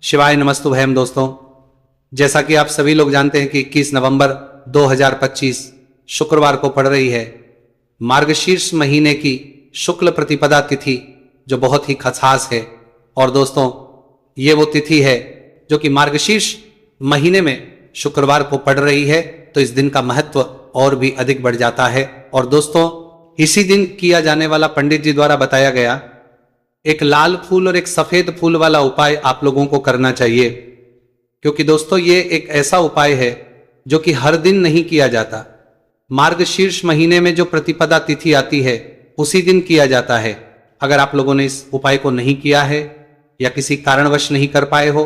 शिवाय नमस्तुभयम। दोस्तों, जैसा कि आप सभी लोग जानते हैं कि 21 नवंबर 2025 शुक्रवार को पड़ रही है मार्गशीर्ष महीने की शुक्ल प्रतिपदा तिथि, जो बहुत ही खास है। और दोस्तों, ये वो तिथि है जो कि मार्गशीर्ष महीने में शुक्रवार को पड़ रही है, तो इस दिन का महत्व और भी अधिक बढ़ जाता है। और दोस्तों, इसी दिन किया जाने वाला पंडित जी द्वारा बताया गया एक लाल फूल और एक सफेद फूल वाला उपाय आप लोगों को करना चाहिए, क्योंकि दोस्तों ये एक ऐसा उपाय है जो कि हर दिन नहीं किया जाता। मार्गशीर्ष महीने में जो प्रतिपदा तिथि आती है उसी दिन किया जाता है। अगर आप लोगों ने इस उपाय को नहीं किया है या किसी कारणवश नहीं कर पाए हो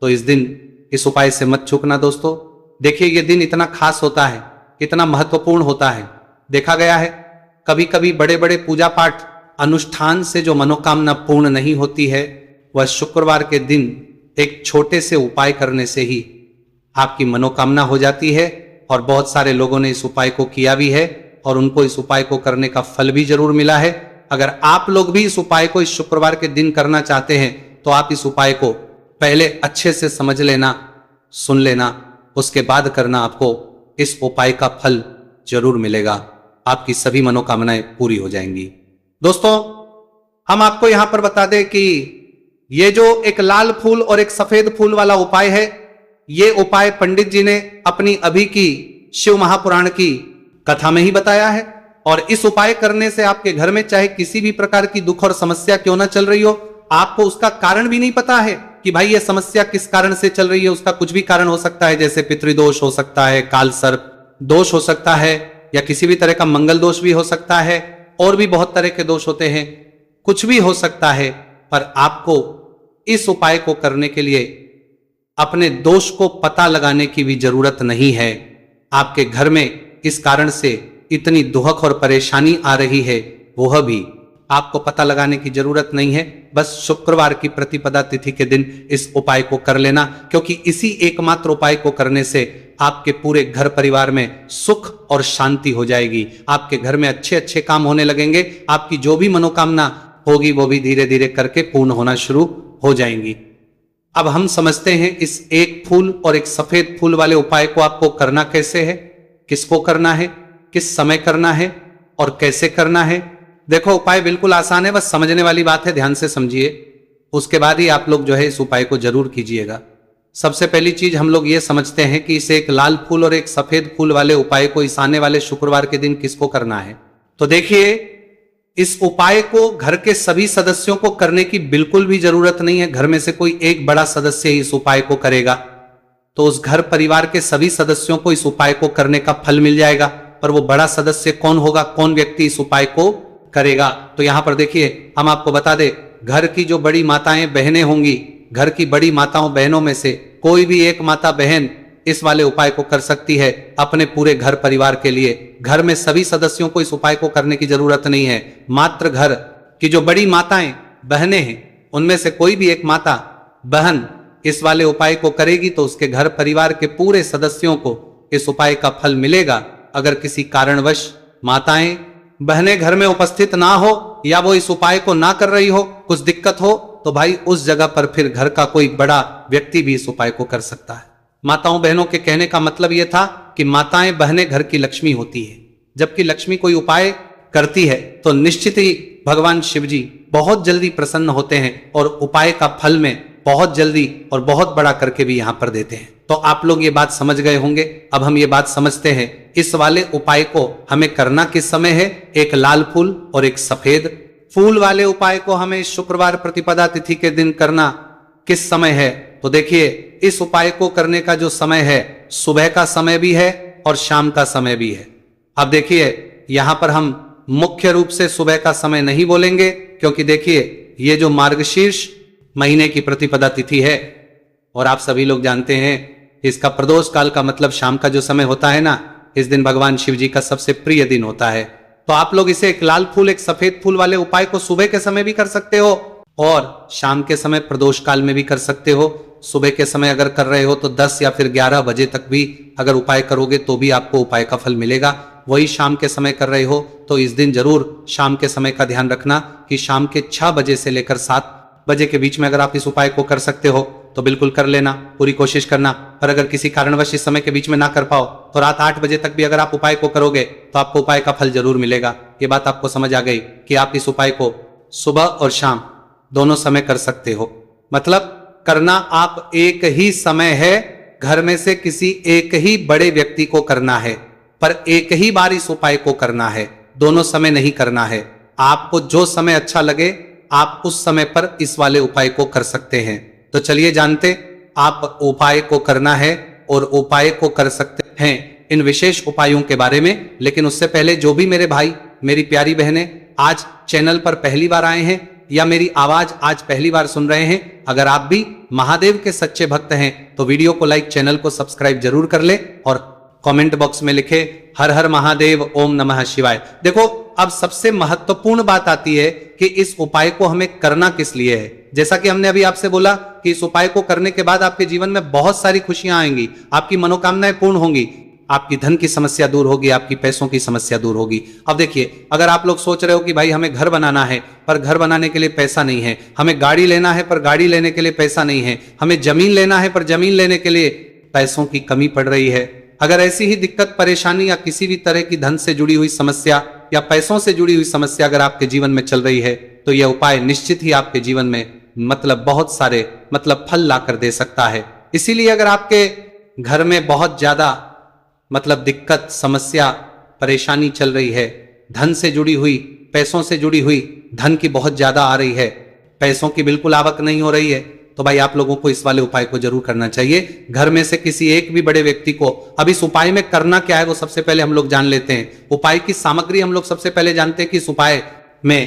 तो इस दिन इस उपाय से मत चूकना। दोस्तों देखिए, ये दिन इतना खास होता है, इतना महत्वपूर्ण होता है। देखा गया है कभी कभी बड़े बड़े पूजा पाठ अनुष्ठान से जो मनोकामना पूर्ण नहीं होती है, वह शुक्रवार के दिन एक छोटे से उपाय करने से ही आपकी मनोकामना हो जाती है। और बहुत सारे लोगों ने इस उपाय को किया भी है और उनको इस उपाय को करने का फल भी जरूर मिला है। अगर आप लोग भी इस उपाय को इस शुक्रवार के दिन करना चाहते हैं तो आप इस उपाय को पहले अच्छे से समझ लेना, सुन लेना, उसके बाद करना। आपको इस उपाय का फल जरूर मिलेगा, आपकी सभी मनोकामनाएं पूरी हो जाएंगी। दोस्तों, हम आपको यहां पर बता दें कि ये जो एक लाल फूल और एक सफेद फूल वाला उपाय है, ये उपाय पंडित जी ने अपनी अभी की शिव महापुराण की कथा में ही बताया है। और इस उपाय करने से आपके घर में चाहे किसी भी प्रकार की दुख और समस्या क्यों ना चल रही हो, आपको उसका कारण भी नहीं पता है कि भाई ये समस्या किस कारण से चल रही है। उसका कुछ भी कारण हो सकता है, जैसे पितृदोष हो सकता है, काल सर्प दोष हो सकता है, या किसी भी तरह का मंगल दोष भी हो सकता है, और भी बहुत तरह के दोष होते हैं, कुछ भी हो सकता है। पर आपको इस उपाय को करने के लिए अपने दोष को पता लगाने की भी जरूरत नहीं है। आपके घर में इस कारण से इतनी दुहक और परेशानी आ रही है, वह भी आपको पता लगाने की जरूरत नहीं है। बस शुक्रवार की प्रतिपदा तिथि के दिन इस उपाय को कर लेना, क्योंकि इसी एकमात्र उपाय को करने से आपके पूरे घर परिवार में सुख और शांति हो जाएगी। आपके घर में अच्छे अच्छे काम होने लगेंगे। आपकी जो भी मनोकामना होगी वो भी धीरे धीरे करके पूर्ण होना शुरू हो जाएंगी। अब हम समझते हैं इस एक फूल और एक सफेद फूल वाले उपाय को आपको करना कैसे है, किसको करना है, किस समय करना है और कैसे करना है। देखो, उपाय बिल्कुल आसान है, बस समझने वाली बात है, ध्यान से समझिए। उसके बाद ही आप लोग जो है इस उपाय को जरूर कीजिएगा। सबसे पहली चीज हम लोग ये समझते हैं कि इसे एक लाल फूल और एक सफेद फूल वाले उपाय को इस आने वाले शुक्रवार के दिन किसको करना है। तो देखिए, इस उपाय को घर के सभी सदस्यों को करने की बिल्कुल भी जरूरत नहीं है। घर में से कोई एक बड़ा सदस्य इस उपाय को करेगा तो उस घर परिवार के सभी सदस्यों को इस उपाय को करने का फल मिल जाएगा। पर वो बड़ा सदस्य कौन होगा, कौन व्यक्ति इस उपाय को करेगा, तो यहां पर देखिए हम आपको बता दें, घर की जो बड़ी माताएं बहनें होंगी, घर की बड़ी माताओं बहनों में से कोई भी एक माता बहन इस वाले उपाय को कर सकती है अपने पूरे घर परिवार के लिए। घर में सभी सदस्यों को इस उपाय को करने की जरूरत नहीं है। मात्र घर की जो बड़ी माताएं बहनें हैं उनमें से कोई भी एक माता बहन इस वाले उपाय को करेगी तो उसके घर परिवार के पूरे सदस्यों को इस उपाय का फल मिलेगा। अगर किसी कारणवश माताएं बहनें घर में उपस्थित ना हो या वो इस उपाय को ना कर रही हो, कुछ दिक्कत हो, तो भाई उस जगह पर फिर घर का कोई बड़ा व्यक्ति भी इस उपाय को कर सकता है। माताओं बहनों के कहने का मतलब यह था कि माताएं बहनें घर की लक्ष्मी होती है। जबकि लक्ष्मी कोई उपाय करती है तो निश्चित ही भगवान शिव जी बहुत जल्दी प्रसन्न होते हैं और उपाय का फल में बहुत जल्दी और बहुत बड़ा करके भी यहां पर देते हैं। तो आप लोग ये बात समझ गए होंगे। अब हम ये बात समझते हैं इस वाले उपाय को हमें करना किस समय है। एक लाल फूल और एक सफेद फूल वाले उपाय को हमें शुक्रवार प्रतिपदा तिथि के दिन करना किस समय है। तो देखिए, इस उपाय को करने का जो समय है, सुबह का समय भी है और शाम का समय भी है। अब देखिए, यहां पर हम मुख्य रूप से सुबह का समय नहीं बोलेंगे, क्योंकि देखिए ये जो मार्गशीर्ष महीने की प्रतिपदा तिथि है और आप सभी लोग जानते हैं इसका प्रदोष काल का मतलब शाम का जो समय होता है ना, इस दिन भगवान शिव जी का सबसे प्रिय दिन होता है। तो आप लोग इसे एक लाल फूल एक सफेद फूल वाले उपाय को सुबह के समय भी कर सकते हो और शाम के समय प्रदोष काल में भी कर सकते हो। सुबह के समय अगर कर रहे हो तो 10 या फिर 11 बजे तक भी अगर उपाय करोगे तो भी आपको उपाय का फल मिलेगा। वही शाम के समय कर रहे हो तो इस दिन जरूर शाम के समय का ध्यान रखना कि शाम के 6 बजे से लेकर 7 बजे के बीच में अगर आप इस उपाय को कर सकते हो तो बिल्कुल कर लेना, पूरी कोशिश करना। पर अगर किसी कारणवश इस समय के बीच में ना कर पाओ तो रात 8 बजे तक भी अगर आप उपाय को करोगे तो आपको उपाय का फल जरूर मिलेगा। ये बात आपको समझ आ गई कि आप इस उपाय को सुबह और शाम दोनों समय कर सकते हो। मतलब करना आप एक ही समय है, घर में से किसी एक ही बड़े व्यक्ति को करना है, पर एक ही बार इस उपाय को करना है, दोनों समय नहीं करना है। आपको जो समय अच्छा लगे आप उस समय पर इस वाले उपाय को कर सकते हैं। तो चलिए जानते आप उपाय को करना है और उपाय को कर सकते हैं इन विशेष उपायों के बारे में। लेकिन उससे पहले जो भी मेरे भाई मेरी प्यारी बहनें आज चैनल पर पहली बार आए हैं या मेरी आवाज आज पहली बार सुन रहे हैं, अगर आप भी महादेव के सच्चे भक्त हैं तो वीडियो को लाइक, चैनल को सब्सक्राइब जरूर कर ले और कमेंट बॉक्स में लिखे हर हर महादेव, ओम नमः शिवाय। देखो अब सबसे महत्वपूर्ण बात आती है कि इस उपाय को हमें करना किस लिए है। जैसा कि हमने अभी आपसे बोला कि इस उपाय को करने के बाद आपके जीवन में बहुत सारी खुशियां आएंगी, आपकी मनोकामनाएं पूर्ण होंगी, आपकी धन की समस्या दूर होगी, आपकी पैसों की समस्या दूर होगी। अब देखिए अगर आप लोग सोच रहे हो कि भाई हमें घर बनाना है पर घर बनाने के लिए पैसा नहीं है, हमें गाड़ी लेना है पर गाड़ी लेने के लिए पैसा नहीं है, हमें जमीन लेना है पर जमीन लेने के लिए पैसों की कमी पड़ रही है, अगर ऐसी ही दिक्कत, परेशानी या किसी भी तरह की धन से जुड़ी हुई समस्या या पैसों से जुड़ी हुई समस्या अगर आपके जीवन में चल रही है तो यह उपाय निश्चित ही आपके जीवन में बहुत सारे फल ला कर दे सकता है। इसीलिए अगर आपके घर में बहुत ज्यादा दिक्कत, समस्या, परेशानी चल रही है, धन से जुड़ी हुई, पैसों से जुड़ी हुई, धन की बहुत ज्यादा आ रही है, पैसों की बिल्कुल आवक नहीं हो रही है, तो भाई आप लोगों को इस वाले उपाय को जरूर करना चाहिए। घर में से किसी एक भी बड़े व्यक्ति को, अब इस उपाय में करना क्या है वो सबसे पहले हम लोग जान लेते हैं। उपाय की सामग्री हम लोग सबसे पहले जानते हैं कि इस उपाय में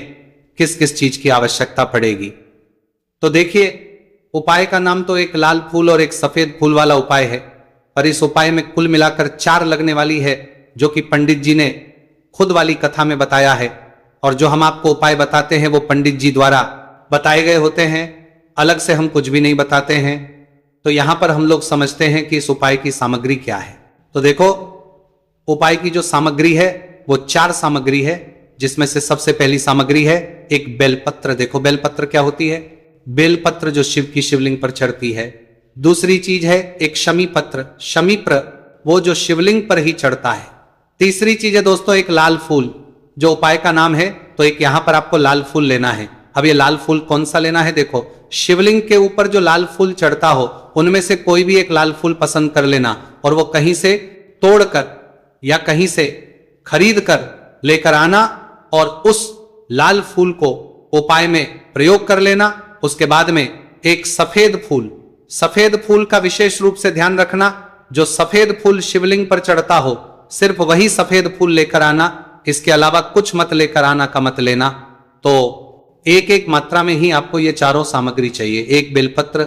किस किस चीज की आवश्यकता पड़ेगी। तो देखिए उपाय का नाम तो एक लाल फूल और एक सफेद फूल वाला उपाय है, पर इस उपाय में कुल मिलाकर 4 लगने वाली है, जो कि पंडित जी ने खुद वाली कथा में बताया है। और जो हम आपको उपाय बताते हैं वो पंडित जी द्वारा बताए गए होते हैं, अलग से हम कुछ भी नहीं बताते हैं। तो यहां पर हम लोग समझते हैं कि इस उपाय की सामग्री क्या है। तो देखो उपाय की जो सामग्री है वो 4 सामग्री है, जिसमें से सबसे पहली सामग्री है एक बेलपत्र। देखो बेलपत्र क्या होती है, बेलपत्र जो शिव की शिवलिंग पर चढ़ती है। दूसरी चीज है एक शमी पत्र, शमीप्र, वो जो शिवलिंग पर ही चढ़ता है। तीसरी चीज है दोस्तों एक लाल फूल, जो उपाय का नाम है, तो एक यहां पर आपको लाल फूल लेना है। अब ये लाल फूल कौन सा लेना है, देखो शिवलिंग के ऊपर जो लाल फूल चढ़ता हो उनमें से कोई भी एक लाल फूल पसंद कर लेना और वो कहीं से तोड़कर या कहीं से खरीद कर लेकर आना और उस लाल फूल को उपाय में प्रयोग कर लेना। उसके बाद में एक सफेद फूल, सफेद फूल का विशेष रूप से ध्यान रखना, जो सफेद फूल शिवलिंग पर चढ़ता हो सिर्फ वही सफेद फूल लेकर आना, इसके अलावा कुछ मत लेकर आना का मत लेना। तो एक एक मात्रा में ही आपको ये चारों सामग्री चाहिए, एक बेलपत्र,